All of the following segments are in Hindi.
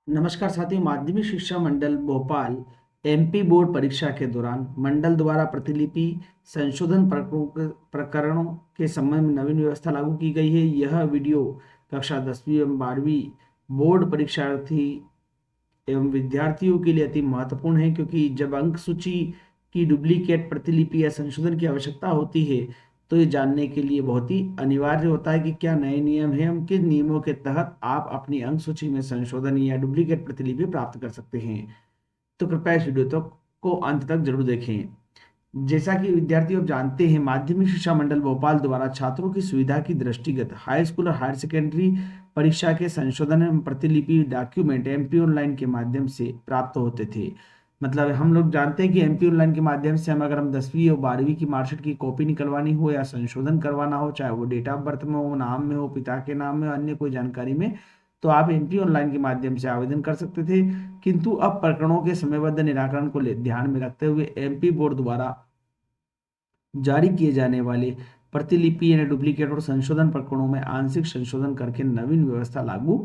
नमस्कार साथियों। माध्यमिक शिक्षा मंडल भोपाल एमपी बोर्ड परीक्षा के दौरान मंडल द्वारा प्रतिलिपि संशोधन प्रकरणों के संबंध में नवीन व्यवस्था लागू की गई है। यह वीडियो कक्षा 10वीं एवं 12वीं बोर्ड परीक्षार्थी एवं विद्यार्थियों के लिए अति महत्वपूर्ण है, क्योंकि जब अंक सूची की डुप्लीकेट प्रतिलिपि या संशोधन की आवश्यकता होती है तो ये जानने के लिए बहुत ही अनिवार्य होता है कि क्या नए नियम हैं, हम किन नियमों के तहत आप अपनी अंक सूची में संशोधन या डुप्लीकेट प्रतिलिपि प्राप्त कर सकते हैं। तो कृपया इस वीडियो तक को अंत तक जरूर देखें। जैसा कि विद्यार्थी अब जानते हैं, माध्यमिक शिक्षा मंडल भोपाल द्वारा छात्रों की सुविधा की दृष्टिगत हाई स्कूल और हायर सेकेंडरी परीक्षा के संशोधन एवं प्रतिलिपि डॉक्यूमेंट एमपी ऑनलाइन के माध्यम से प्राप्त होते थे। मतलब हम लोग जानते हैं कि एमपी ऑनलाइन के माध्यम से अगर हम 10वीं और 12वीं की मार्कशीट की कॉपी निकलवानी हो या संशोधन करवाना हो, चाहे वो डेट ऑफ बर्थ में हो, नाम में हो, पिता के नाम में, अन्य कोई जानकारी में, तो आप एमपी ऑनलाइन के माध्यम से आवेदन कर सकते थे। किंतु अब प्रकरणों के समयबद्ध निराकरण को ध्यान में रखते हुए एमपी बोर्ड द्वारा जारी किए जाने वाले प्रतिलिपि यानी डुप्लीकेट और संशोधन प्रकरणों में आंशिक संशोधन करके नवीन व्यवस्था लागू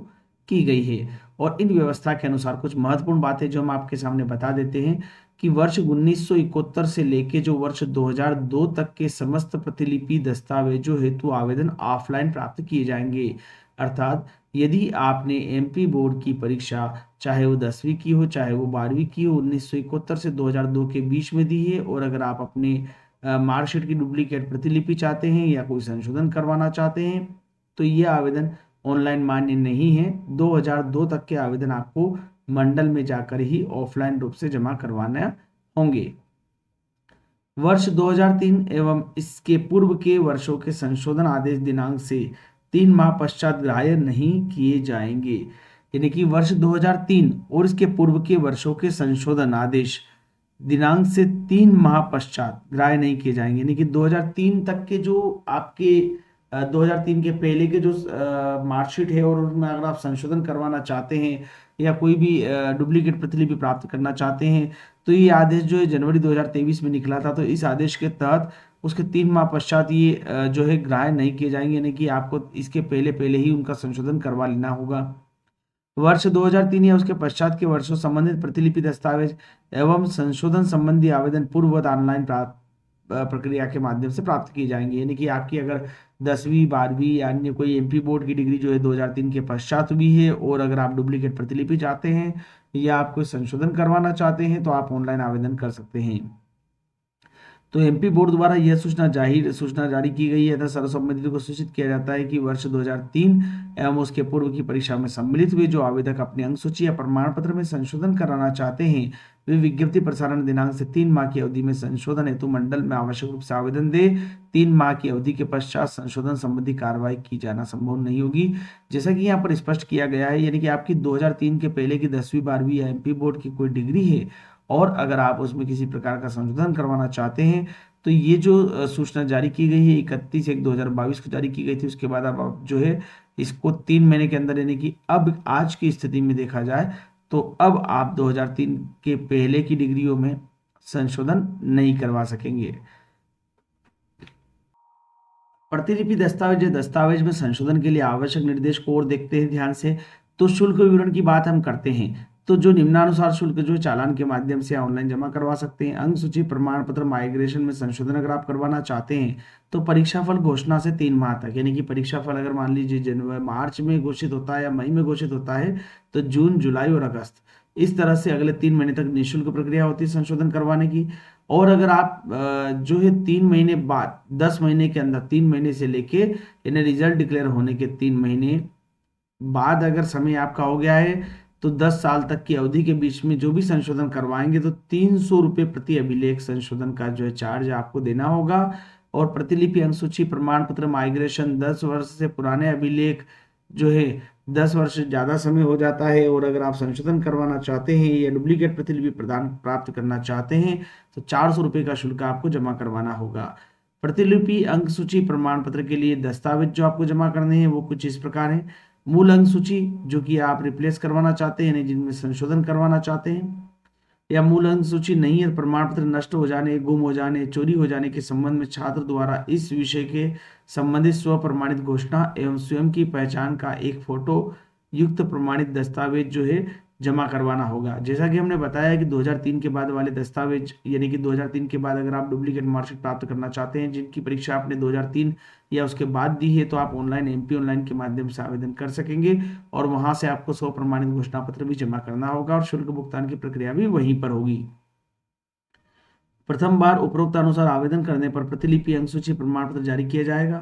की गई है। और इन व्यवस्था के अनुसार कुछ महत्वपूर्ण बातें जो हम आपके सामने बता देते हैं कि वर्ष 1971 से लेके जो वर्ष 2002 तक के समस्त प्रतिलिपि दस्तावेजों हेतु आवेदन ऑफलाइन प्राप्त किए जाएंगे। अर्थात यदि आपने एमपी बोर्ड की परीक्षा चाहे वो 10वीं की हो चाहे वो 12वीं की हो 1971 से 2002 के बीच में दी है, और अगर आप अपने मार्कशीट की डुप्लीकेट प्रतिलिपि चाहते हैं या कोई संशोधन करवाना चाहते हैं तो ये आवेदन ऑनलाइन मान्य नहीं है। 2002 तक के आवेदन आपको मंडल में जाकर ही ऑफलाइन रूप से जमा करवाना होंगे। वर्ष 2003 एवं इसके पूर्व के वर्षों के संशोधन आदेश दिनांक से 3 माह पश्चात ग्राह्य नहीं किए जाएंगे। यानी कि वर्ष 2003 और इसके पूर्व के वर्षों के संशोधन आदेश दिनांक से 3 माह पश्चात ग्राह्य नहीं किए जाएंगे। यानी कि 2003 तक के जो आपके 2003 के पहले के जो मार्कशीट है और उनमें अगर आप संशोधन करवाना चाहते हैं या कोई भी डुप्लीकेट प्रतिलिपि प्राप्त करना चाहते हैं तो ये आदेश जो है जनवरी 2023 में निकला था, तो इस आदेश के तहत उसके 3 माह पश्चात ये जो है ग्राह्य नहीं किए जाएंगे। यानी कि आपको इसके पहले पहले ही उनका संशोधन करवा लेना होगा। वर्ष 2003 या उसके पश्चात के वर्षों संबंधित प्रतिलिपि दस्तावेज एवं संशोधन संबंधी आवेदन पूर्ववत ऑनलाइन प्रक्रिया के माध्यम से प्राप्त किए जाएंगे। यानी कि आपकी अगर 10वीं 12वीं या अन्य कोई एमपी बोर्ड की डिग्री जो है 2003 के पश्चात हुई है और अगर आप डुप्लीकेट प्रतिलिपि चाहते हैं या आप कोई संशोधन करवाना चाहते हैं तो आप ऑनलाइन आवेदन कर सकते हैं। तो एमपी बोर्ड द्वारा यह सूचना जारी की गई है तथा सर्वसम्मति को सूचित किया जाता है कि वर्ष 2003 एवं उसके पूर्व की परीक्षा में सम्मिलित हुए जो आवेदक अपने अंक सूची या प्रमाण पत्र में संशोधन कराना चाहते हैं वे विज्ञप्ति प्रसारण दिनांक से 3 माह की अवधि में संशोधन हेतु मंडल में आवश्यक रूप से आवेदन दे। 3 माह की अवधि के पश्चात संशोधन संबंधी कार्रवाई की जाना संभव नहीं होगी। जैसा कि यहाँ पर स्पष्ट किया गया है, यानी कि आपकी 2003 के पहले की 10वीं 12वीं या एमपी बोर्ड की कोई डिग्री है और अगर आप उसमें किसी प्रकार का संशोधन करवाना चाहते हैं तो ये जो सूचना जारी की गई है 31/1/2022 को जारी की गई थी, उसके बाद अब आप जो है इसको 3 महीने के अंदर, यानी कि अब आज की स्थिति में देखा जाए तो अब आप 2003 के पहले की डिग्रियों में संशोधन नहीं करवा सकेंगे। प्रतिलिपि दस्तावेज में संशोधन के लिए आवश्यक निर्देश को और देखते हैं ध्यान से। तो शुल्क विवरण की बात हम करते हैं तो जो निम्नानुसार शुल्क जो चालान के माध्यम से ऑनलाइन जमा करवा सकते हैं। अंक सूची प्रमाण पत्र माइग्रेशन में संशोधन अगर आप करवाना चाहते हैं तो परीक्षाफल घोषणा से 3 माह तक, यानी कि परीक्षाफल अगर मान लीजिए जनवरी मार्च में घोषित होता है या मई में घोषित होता है तो जून जुलाई और अगस्त इस तरह से अगले 3 महीने तक निःशुल्क प्रक्रिया होती है संशोधन करवाने की। और अगर आप जो है 3 महीने बाद 10 महीने के अंदर 3 महीने से लेके यानी रिजल्ट डिक्लेयर होने के 3 महीने बाद अगर समय आपका हो गया है तो 10 साल तक की अवधि के बीच में जो भी संशोधन करवाएंगे तो 300 रुपये प्रति अभिलेख संशोधन का जो है चार्ज आपको देना होगा। और प्रतिलिपि अनुसूची प्रमाण पत्र माइग्रेशन 10 वर्ष से पुराने अभिलेख जो है 10 वर्ष से ज्यादा समय हो जाता है और अगर आप संशोधन करवाना चाहते हैं या डुप्लीकेट प्रतिलिपि प्रदान प्राप्त करना चाहते हैं तो 400 रुपये का शुल्क आपको जमा करवाना होगा। प्रतिलिपि अंक सूची प्रमाण पत्र के लिए दस्तावेज जो आपको जमा करने हैं वो कुछ इस प्रकार है। मूल अंक सूची जो कि आप रिप्लेस करवाना चाहते हैं, यानी जिनमें संशोधन करवाना चाहते हैं, या मूल अंक सूची नहीं है, प्रमाण पत्र नष्ट हो जाने, गुम हो जाने, चोरी हो जाने के संबंध में छात्र द्वारा इस विषय के संबंधित स्व प्रमाणित घोषणा एवं स्वयं की पहचान का एक फोटो युक्त प्रमाणित दस्तावेज जो है जमा करवाना होगा। जैसा कि हमने बताया कि 2003 के बाद वाले दस्तावेज, यानी कि 2003 के बाद अगर आप डुप्लीकेट मार्कशीट प्राप्त करना चाहते हैं, जिनकी परीक्षा आपने 2003 या उसके बाद दी है, तो आप ऑनलाइन एमपी ऑनलाइन के माध्यम से आवेदन कर सकेंगे और वहां से आपको 100 प्रमाणित घोषणा पत्र भी जमा करना होगा और शुल्क भुगतान की प्रक्रिया भी वहीं पर होगी। प्रथम बार उपरोक्त अनुसार आवेदन करने पर प्रतिलिपि अंकसूची प्रमाण पत्र जारी किया जाएगा।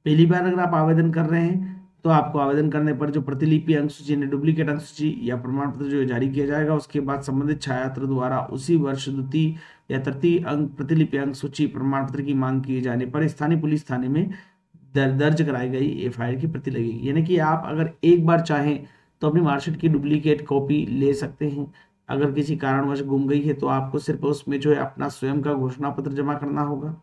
पहली बार अगर आप आवेदन कर रहे हैं तो आपको आवेदन करने पर जो प्रतिलिपि अंकसूची यानी डुप्लीकेट अंकसूची या प्रमाण पत्र जो जारी किया जाएगा, उसके बाद संबंधित छात्र द्वारा उसी वर्ष द्वितीय या तृतीय अंक प्रतिलिपि अंकसूची प्रमाण पत्र की मांग किए जाने पर स्थानीय पुलिस थाने में दर्ज कराई गई एफआईआर की प्रति लगेगी। यानी कि आप अगर एक बार चाहें तो अपनी मार्कशीट की डुप्लीकेट कॉपी ले सकते हैं। अगर किसी कारणवश गुम गई है तो आपको सिर्फ उसमें जो है अपना स्वयं का घोषणा पत्र जमा करना होगा।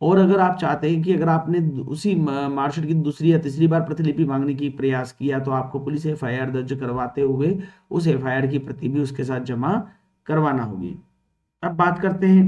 और अगर आप चाहते हैं कि अगर आपने उसी मार्कशीट की दूसरी या तीसरी बार प्रतिलिपि मांगने की प्रयास किया, तो आपको पुलिस एफआईआर दर्ज करवाते हुए उस एफआईआर की प्रति भी उसके साथ जमा करवाना होगी। अब बात करते हैं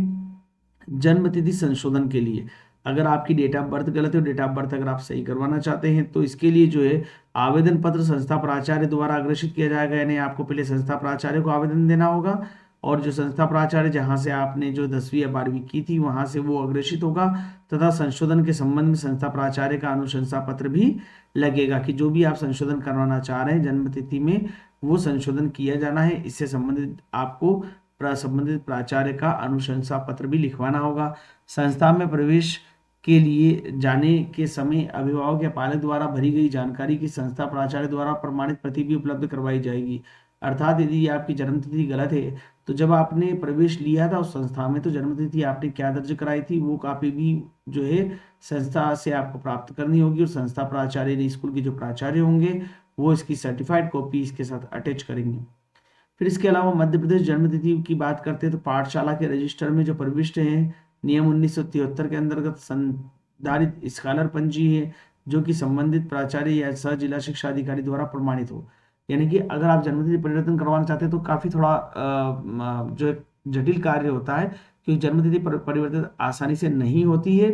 जन्म तिथि संशोधन के लिए। अगर आपकी डेट ऑफ बर्थ गलत है, डेट ऑफ बर्थ अगर आप सही करवाना चाहते हैं, तो इसके लिए जो है आवेदन पत्र संस्था प्राचार्य द्वारा अग्रेषित किया जाएगा। यानी आपको पहले संस्था प्राचार्य को आवेदन देना होगा और जो संस्था प्राचार्य जहां से आपने जो 10वीं या 12वीं की थी वहां से वो अग्रेषित होगा, तथा संशोधन के संबंध में संस्था प्राचार्य का अनुशंसा पत्र भी लगेगा कि जो भी आप संशोधन करवाना चाह रहे हैं जन्म तिथि में, वो संशोधन किया जाना है। इससे संबंधित आपको संबंधित प्राचार्य का अनुशंसा पत्र भी लिखवाना होगा। संस्था में प्रवेश के लिए जाने के समय अभिभावक या पालक द्वारा भरी गई जानकारी की संस्था प्राचार्य द्वारा प्रमाणित प्रति भी उपलब्ध करवाई जाएगी। अर्थात यदि आपकी जन्मतिथि गलत है, तो जब आपने प्रवेश लिया था उस संस्था में, तो जन्मतिथि आपने क्या दर्ज कराई थी वो कॉपी भी जो है संस्था से आपको प्राप्त करनी होगी और संस्था प्राचार्य यानी स्कूल के जो प्राचार्य होंगे वो इसकी सर्टिफाइड कॉपी इसके साथ अटैच करेंगे। फिर इसके अलावा मध्य प्रदेश जन्मतिथि की बात करते हैं तो पाठशाला के रजिस्टर में जो प्रविष्ट है नियम 1973 के अंतर्गत संधारित स्कॉलर पंजी है, जो कि संबंधित प्राचार्य या सह जिला शिक्षा अधिकारी द्वारा प्रमाणित हो। यानी कि अगर आप जन्मतिथि परिवर्तन करवाना चाहते हैं तो काफी थोड़ा जो एक जटिल कार्य होता है, क्योंकि जन्मतिथि परिवर्तन आसानी से नहीं होती है।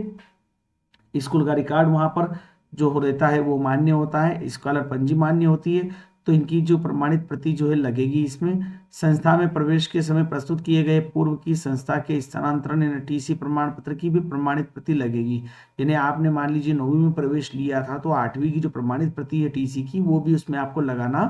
स्कूल का रिकॉर्ड वहां पर जो रहता है वो मान्य होता है, स्कॉलर पंजी मान्य होती है, तो इनकी जो प्रमाणित प्रति जो है लगेगी इसमें। संस्था में प्रवेश के समय प्रस्तुत किए गए पूर्व की संस्था के स्थानांतरण यानी टीसी प्रमाण पत्र की भी प्रमाणित प्रति लगेगी। यानी आपने मान लीजिए 9वीं में प्रवेश लिया था, तो 8वीं की जो प्रमाणित प्रति है टीसी की, वो भी उसमें आपको लगाना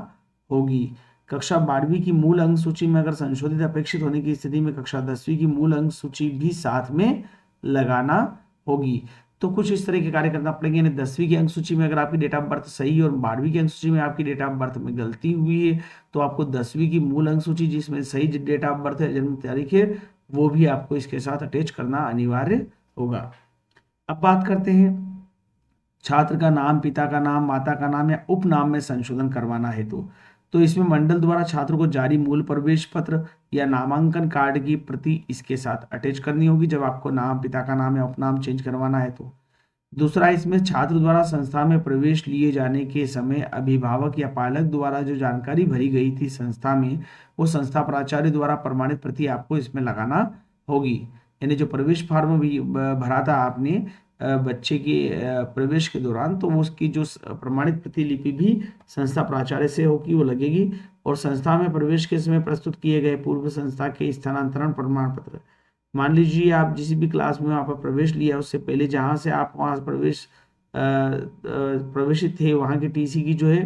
होगी। कक्षा 12वीं की मूल अंक सूची में अगर संशोधित अपेक्षित होने की स्थिति में कक्षा 10वीं की मूल अंक सूची भी साथ में लगाना होगी। तो कुछ इस तरह के कार्य करना पड़ेंगे। यानी 10वीं की अंक सूची में अगर आपकी डेट ऑफ बर्थ सही है और 12वीं की अंक सूची में आपकी डेट ऑफ बर्थ में गलती हुई है, तो आपको 10वीं की मूल अंक सूची जिसमें सही डेट ऑफ बर्थ है, जन्म तारीख है, वो भी आपको इसके साथ अटैच करना अनिवार्य होगा। अब बात करते हैं छात्र का नाम, पिता का नाम, माता का नाम या उपनाम में संशोधन करवाना है तो इसमें मंडल द्वारा छात्र को जारी मूल प्रवेश पत्र या नामांकन कार्ड की प्रति इसके साथ अटैच करनी होगी जब आपको नाम, पिता का नाम या उपनाम चेंज करवाना है तो। दूसरा, इसमें छात्र द्वारा संस्था में प्रवेश लिए जाने के समय अभिभावक या पालक द्वारा जो जानकारी भरी गई थी संस्था में, वो संस्था प्राचार्य द्वारा प्रमाणित प्रति आपको इसमें लगाना होगी। यानी जो प्रवेश फॉर्म भी भरा था आपने बच्चे के प्रवेश के दौरान, तो वो उसकी जो प्रमाणित प्रतिलिपि भी संस्था प्राचार्य से होगी, वो लगेगी। और संस्था में प्रवेश के समय प्रस्तुत किए गए पूर्व संस्था के स्थानांतरण प्रमाण पत्र, मान लीजिए आप जिस भी क्लास में वहाँ पर प्रवेश लिया, उससे पहले जहाँ से आप वहाँ प्रवेशित थे वहाँ की टीसी की जो है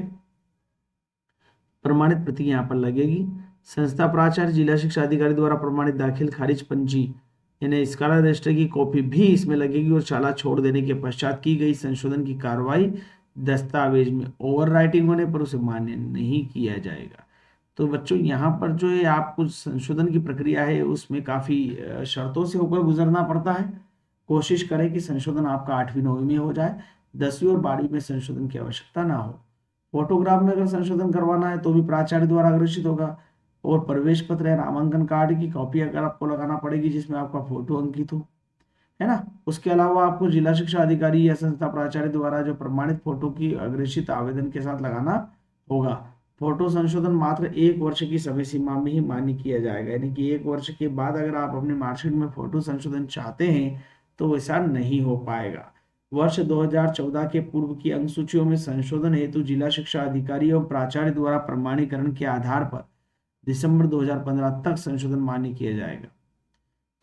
प्रमाणित प्रति यहाँ पर लगेगी। संस्था प्राचार्य जिला शिक्षा अधिकारी द्वारा प्रमाणित दाखिल खारिज पंजी यानी स्कॉलर रजिस्टर की कॉपी भी इसमें लगेगी और शाला छोड़ देने के पश्चात की गई संशोधन की कार्रवाई दस्तावेज में ओवर राइटिंग होने पर उसे मान्य नहीं किया जाएगा। तो बच्चों यहाँ पर जो है आपको संशोधन की प्रक्रिया है उसमें काफ़ी शर्तों से होकर गुजरना पड़ता है। कोशिश करें कि संशोधन आपका 8वीं 9वीं में हो जाए, 10वीं और 12वीं में संशोधन की आवश्यकता ना हो। फोटोग्राफ में अगर संशोधन करवाना है तो भी प्राचार्य द्वारा अग्रेषित होगा। और प्रवेश पत्र या नामांकन कार्ड की कॉपी अगर आपको लगाना पड़ेगी जिसमें आपका फोटो अंकित हो, है ना। उसके अलावा आपको जिला शिक्षा अधिकारी या संस्था प्राचार्य द्वारा जो प्रमाणित फोटो की अग्रेषित आवेदन के साथ लगाना होगा। फोटो संशोधन मात्र 1 वर्ष की समय सीमा में ही मान्य किया जाएगा। यानी कि 1 वर्ष के बाद अगर आप अपने मार्कशीट में फोटो संशोधन चाहते हैं तो वैसा नहीं हो पाएगा। वर्ष 2014 के पूर्व की अंक सूचियों में संशोधन हेतु जिला शिक्षा अधिकारी और प्राचार्य द्वारा प्रमाणीकरण के आधार पर दिसंबर 2015 तक संशोधन मान्य किया जाएगा।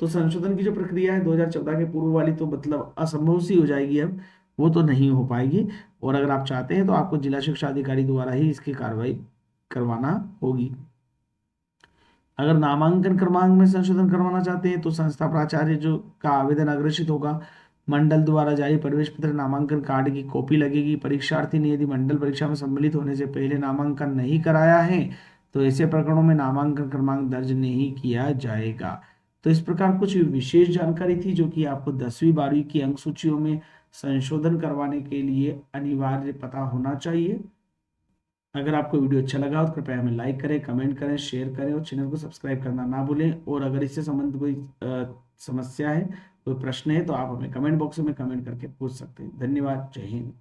तो संशोधन की जो प्रक्रिया है 2014 के पूर्व वाली तो मतलब असंभव सी हो जाएगी, अब वो तो नहीं हो पाएगी। और अगर आप चाहते हैं तो आपको जिला शिक्षा अधिकारी द्वारा ही इसकी कार्रवाई करवाना होगी। अगर नामांकन क्रमांक में संशोधन करवाना चाहते हैं तो संस्था प्राचार्य जो का आवेदन अग्रेषित होगा, मंडल द्वारा जारी प्रवेश पत्र नामांकन कार्ड की कॉपी लगेगी। परीक्षार्थी ने यदि मंडल परीक्षा में सम्मिलित होने से पहले नामांकन नहीं कराया है तो ऐसे प्रकरणों में नामांकन क्रमांक दर्ज नहीं किया जाएगा। तो इस प्रकार कुछ विशेष जानकारी थी जो कि आपको 10वीं 12वीं की अंक सूचियों में संशोधन करवाने के लिए अनिवार्य पता होना चाहिए। अगर आपको वीडियो अच्छा लगा हो तो कृपया हमें लाइक करें, कमेंट करें, शेयर करें और चैनल को सब्सक्राइब करना ना भूलें। और अगर इससे संबंधित कोई समस्या है, कोई प्रश्न है तो आप हमें कमेंट बॉक्स में कमेंट करके पूछ सकते हैं। धन्यवाद। जय हिंद।